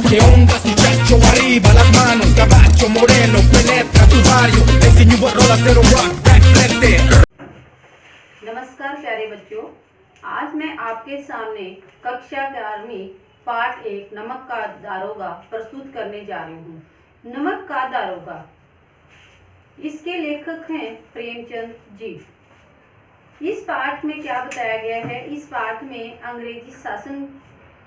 ¿Qué onda muchacho? Arriba las manos, caballo moreno, penetra tu barrio, enseño rolas de rock, back frente. नमस्कार प्यारे बच्चों, आज मैं आपके सामने कक्षा 11वीं पाठ 1 नमक का दारोगा प्रस्तुत करने जा रही हूँ। नमक का दारोगा, इसके लेखक हैं प्रेमचंद जी। इस पाठ में क्या बताया गया है? इस पाठ में अंग्रेजी शासन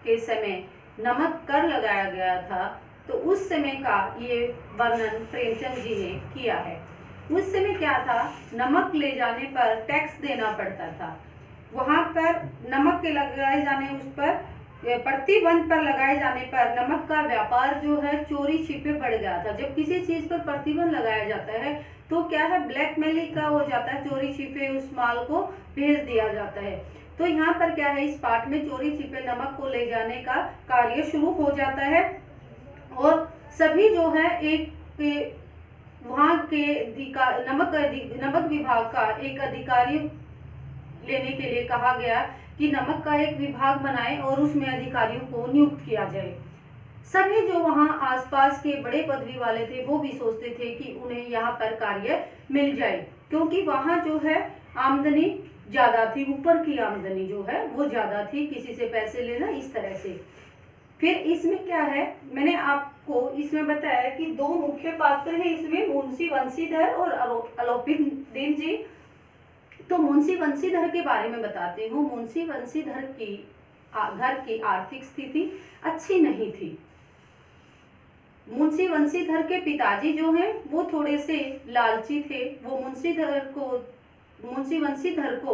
के समय नमक कर लगाया गया था, तो उस समय का ये वर्णन प्रेमचंद जी ने किया है। उस समय क्या था, नमक ले जाने पर टैक्स देना पड़ता था। वहाँ पर नमक के लगाए जाने उस पर प्रतिबंध पर लगाए जाने पर नमक का व्यापार जो है चोरी छिपे बढ़ गया था। जब किसी चीज पर प्रतिबंध लगाया जाता है तो क्या है, ब्लैकमेलिंग का हो जाता है, चोरी छिपे उस माल को भेज दिया जाता है। तो यहाँ पर क्या है, इस पाठ में चोरी छिपे नमक को ले जाने का कार्य शुरू हो जाता है और सभी जो है एक वहाँ के नमक विभाग का एक अधिकारी लेने के लिए कहा गया कि नमक का एक विभाग बनाए और उसमें अधिकारियों को नियुक्त किया जाए। सभी जो वहाँ आसपास के बड़े पदवी वाले थे वो भी सोचते थे कि उन्हें यहाँ पर कार्य मिल जाए, क्योंकि वहाँ जो है आमदनी ज्यादा थी, ऊपर की आमदनी जो है वो ज्यादा थी, किसी से पैसे लेना इस तरह से। फिर इसमें क्या है, मैंने आपको इसमें बताया कि दो मुख्य पात्र हैं इसमें, मुंशी बंशीधर और अलोपीदीन जी। तो मुंशी बंशीधर के बारे में बताती हूँ। मुंशी बंशीधर की घर की आर्थिक स्थिति अच्छी नहीं थी। मुंशी बंशीधर के पिताजी जो हैं वो थोड़े से लालची थे। वो मुंशी बंशीधर को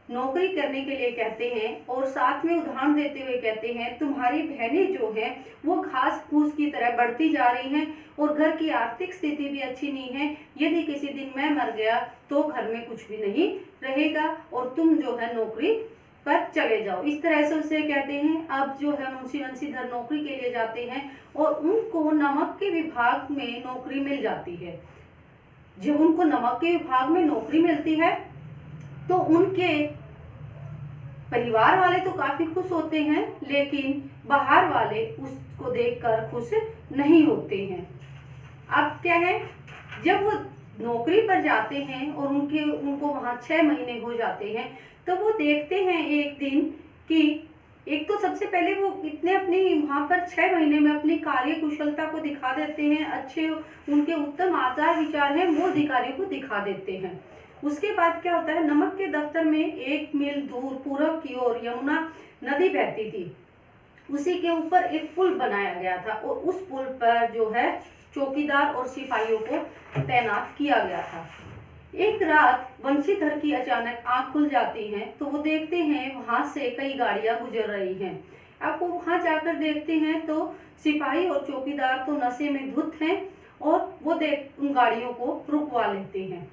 नौकरी करने के लिए कहते हैं और साथ में उदाहरण देते हुए कहते हैं, तुम्हारी बहनें जो हैं वो घास फूस की तरह बढ़ती जा रही हैं और घर की आर्थिक स्थिति भी अच्छी नहीं है। यदि किसी दिन मैं मर गया तो घर में कुछ भी नहीं रहेगा और तुम जो है नौकरी पर चले जाओ, इस तरह से उसे कहते हैं। अब जो है मुंशी बंशीधर नौकरी के लिए जाते हैं और उनको नमक के विभाग में नौकरी मिल जाती है। जब उनको नमक के विभाग में नौकरी मिलती है तो उनके परिवार वाले तो काफी खुश होते हैं, लेकिन बाहर वाले उसको देखकर खुश नहीं होते हैं। अब क्या है, जब वो नौकरी पर जाते हैं और उनको वहां 6 महीने हो जाते हैं तो वो देखते हैं एक दिन कि एक तो सबसे पहले वो इतने अपनी वहां पर 6 महीने में अपनी कार्य कुशलता को दिखा देते हैं, अच्छे उनके उत्तम आचार विचार हैं वो अधिकारियों को दिखा देते हैं। उसके बाद क्या होता है, नमक के दफ्तर में 1 मील दूर पूर्व की ओर यमुना नदी बहती थी। उसी के ऊपर एक पुल बनाया गया था और उस पुल पर जो है चौकीदार और सिपाहियों को तैनात किया गया था। एक रात बंशीधर की अचानक आंख खुल जाती है तो वो देखते हैं वहां से कई गाड़ियां गुजर रही हैं। अब वो वहां जाकर देखते हैं तो सिपाही और चौकीदार तो नशे में धुत हैं और वो उन गाड़ियों को रुकवा लेते हैं।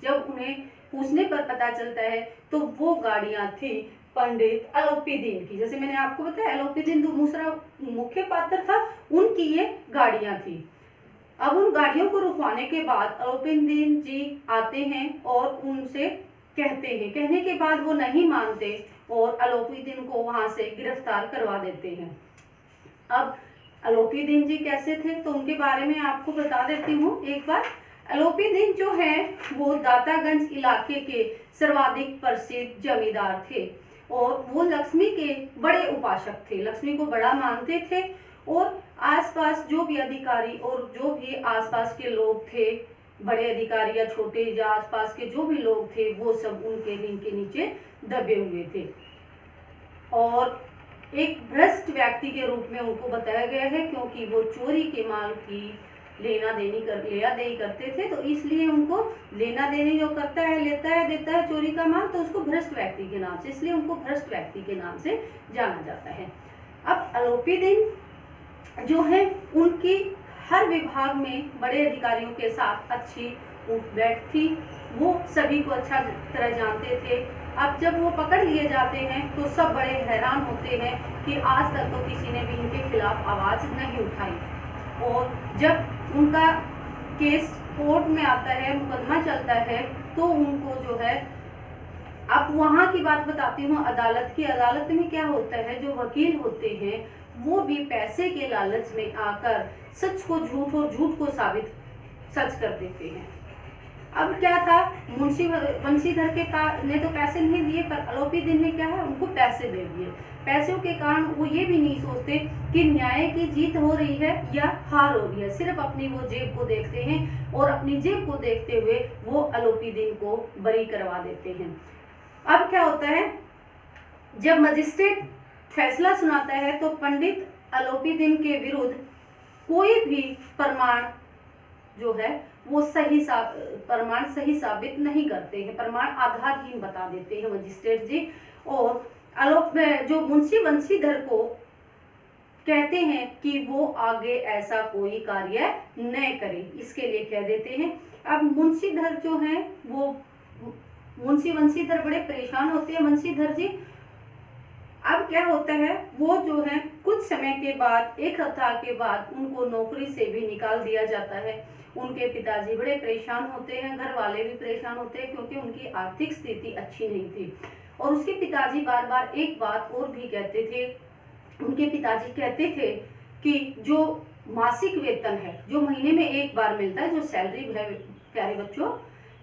जब उन्हें पूछने पर पता चलता है तो वो गाड़ियां थी पंडित अलोपीदीन की। जैसे मैंने आपको बताया, अलोपीदीन दूसरा मुख्य पात्र था, उनकी ये गाड़ियां थी। अब उन गाड़ियों को रुकवाने के बाद अलोपीदीन जी आते हैं और उनसे कहने के बाद वो नहीं मानते और अलोपीदीन को वहां से गिरफ्तार करवा देते हैं। अब अलोपीदीन जी कैसे थे तो उनके बारे में आपको बता देती हूँ एक बार। अलोपीदीन जो है वो दातागंज इलाके के सर्वाधिक प्रसिद्ध जमींदार थे और वो लक्ष्मी के बड़े उपासक थे, लक्ष्मी को बड़ा मानते थे और आसपास जो भी अधिकारी और जो भी आसपास के लोग थे, बड़े अधिकारी या छोटे या आसपास के जो भी लोग थे वो सब इनके नीचे दबे हुए थे और एक भ्रष्ट व्यक्ति के रूप में उनको बताया गया है, क्योंकि वो चोरी के माल की लेना देनी करते थे, तो इसलिए उनको लेना देनी जो करता है, लेता है देता है चोरी का माल, तो उसको भ्रष्ट व्यक्ति के नाम से, इसलिए उनको भ्रष्ट व्यक्ति के नाम से जाना जाता है। अब अलोपीदीन जो है उनकी हर विभाग में बड़े अधिकारियों के साथ अच्छी उठ बैठ थी, वो सभी को अच्छा तरह जानते थे। अब जब वो पकड़ लिए जाते हैं तो सब बड़े हैरान होते हैं कि आज तक तो किसी ने भी इनके खिलाफ आवाज नहीं उठाई और जब उनका केस कोर्ट में आता है, मुकदमा चलता है, तो उनको जो है, अब वहाँ की बात बताती हूँ अदालत की। अदालत में क्या होता है, जो वकील होते हैं वो भी पैसे के लालच में आकर सच को झूठ और झूठ को साबित सच कर देते हैं। अब क्या था, मुंशी बंशीधर के ने तो पैसे नहीं दिए, पर आलोपी दिन ने क्या है, उनको पैसे दे दिए। पैसों के कारण वो ये भी नहीं सोचते कि न्याय की जीत हो रही है या हार हो रही है, सिर्फ अपनी वो जेब को देखते हैं और अपनी जेब को देखते हुए वो आलोपी दिन को बरी करवा देते हैं। अब क्या होता है, जब मजिस्ट्रेट फैसला सुनाता है तो पंडित आलोपी दिन के विरुद्ध कोई भी प्रमाण जो है वो प्रमाण सही साबित नहीं करते हैं, प्रमाण आधारहीन बता देते हैं मजिस्ट्रेट जी। और जो मुंशी बंशीधर को कहते हैं कि वो आगे ऐसा कोई कार्य न करे, इसके लिए कह देते हैं। अब मुंशीधर जो है वो मुंशी बंशीधर बड़े परेशान होते हैं बंशीधर जी। अब क्या होता है, वो जो है कुछ समय के बाद, एक सप्ताह के बाद उनको नौकरी से भी निकाल दिया जाता है। उनके पिताजी बड़े परेशान होते हैं, घर वाले भी परेशान होते हैं, क्योंकि उनकी आर्थिक स्थिति अच्छी नहीं थी। और उसके पिताजी बार बार एक बात और भी कहते थे, उनके पिताजी कहते थे कि जो मासिक वेतन है, जो महीने में एक बार मिलता है, जो सैलरी है प्यारे बच्चों,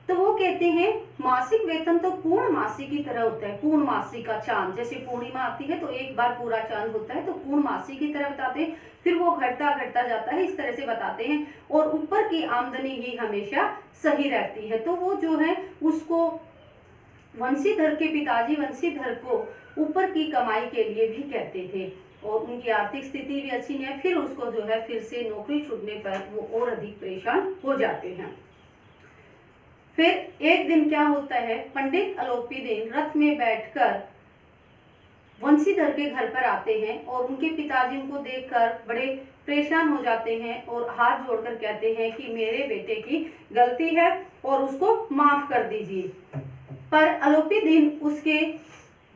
तो वो कहते हैं मासिक वेतन तो पूर्ण मासी की तरह होता है। पूर्ण मासी का चांद, जैसे पूर्णिमा आती है तो एक बार पूरा चांद होता है, तो पूर्ण मासी की तरह बताते हैं, फिर वो घटता घटता जाता है, इस तरह से बताते हैं। और ऊपर की आमदनी ही हमेशा सही रहती है। तो वो जो है उसको वंशीधर के पिताजी वंशीधर को ऊपर की कमाई के लिए भी कहते थे, और उनकी आर्थिक स्थिति भी अच्छी नहीं है। फिर उसको जो है फिर से नौकरी छूटने पर वो और अधिक परेशान हो जाते हैं। फिर एक दिन क्या होता है, पंडित आलोपी दिन रथ में बैठकर वंशीधर के घर पर आते हैं और उनके पिताजी उनको देखकर बड़े परेशान हो जाते हैं और हाथ जोड़कर कहते हैं कि मेरे बेटे की गलती है और उसको माफ कर दीजिए। पर आलोपी दिन उसके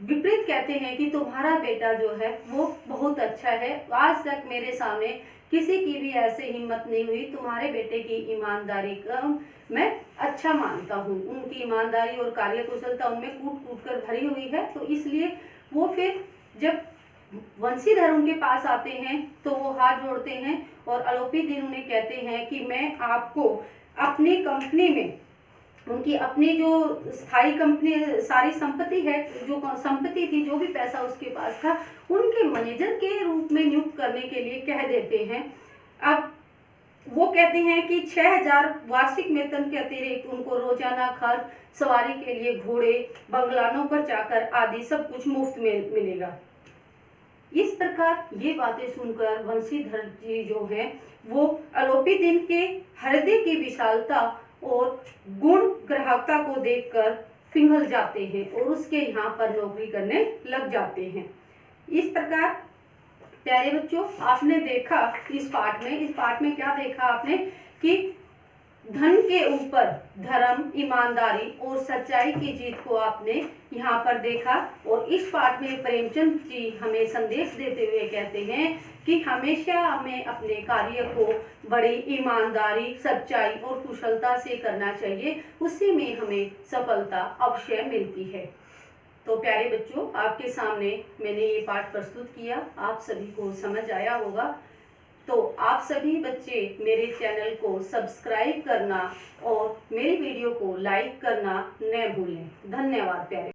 विपरीत कहते हैं कि तुम्हारा बेटा जो है वो बहुत अच्छा है, आज तक मेरे सामने किसी की भी ऐसे हिम्मत नहीं हुई, तुम्हारे बेटे की ईमानदारी का मैं अच्छा मानता हूँ, उनकी ईमानदारी और कार्यकुशलता उनमें कूट कूट कर भरी हुई है। तो इसलिए वो फिर जब वंशीधर उनके पास आते हैं तो वो हाथ जोड़ते हैं और आलोपी दिन उन्हें कहते हैं कि मैं आपको अपनी कंपनी में, उनकी अपनी जो स्थायी कंपनी सारी संपत्ति है, जो संपत्ति थी, जो भी पैसा उसके पास था, उनके मैनेजर के रूप में नियुक्त करने के लिए कह देते हैं। अब वो कहते हैं कि 6000 वार्षिक वेतन के अतिरिक्त उनको रोजाना खर्च, सवारी के लिए घोड़े, बंगला, नौकर चाकर आदि सब कुछ मुफ्त में मिलेगा। इस प्रकार ये बातें सुनकर वंशीधर जी जो हैं वो आलोपी दिन के हृदय की विशालता और गुण ग्राहकता को देखकर पिघल जाते हैं और उसके यहाँ पर नौकरी करने लग जाते हैं। इस प्रकार प्यारे बच्चों, आपने देखा इस पाठ में क्या देखा आपने कि धन के ऊपर धर्म, ईमानदारी और सच्चाई की जीत को आपने यहाँ पर देखा। और इस पाठ में प्रेमचंद जी हमें संदेश देते हुए कहते हैं कि हमेशा हमें अपने कार्य को बड़ी ईमानदारी, सच्चाई और कुशलता से करना चाहिए, उसी में हमें सफलता अवश्य मिलती है। तो प्यारे बच्चों, आपके सामने मैंने ये पाठ प्रस्तुत किया, आप सभी को समझ आया होगा। तो आप सभी बच्चे मेरे चैनल को सब्सक्राइब करना और मेरी वीडियो को लाइक करना न भूलें। धन्यवाद प्यारे।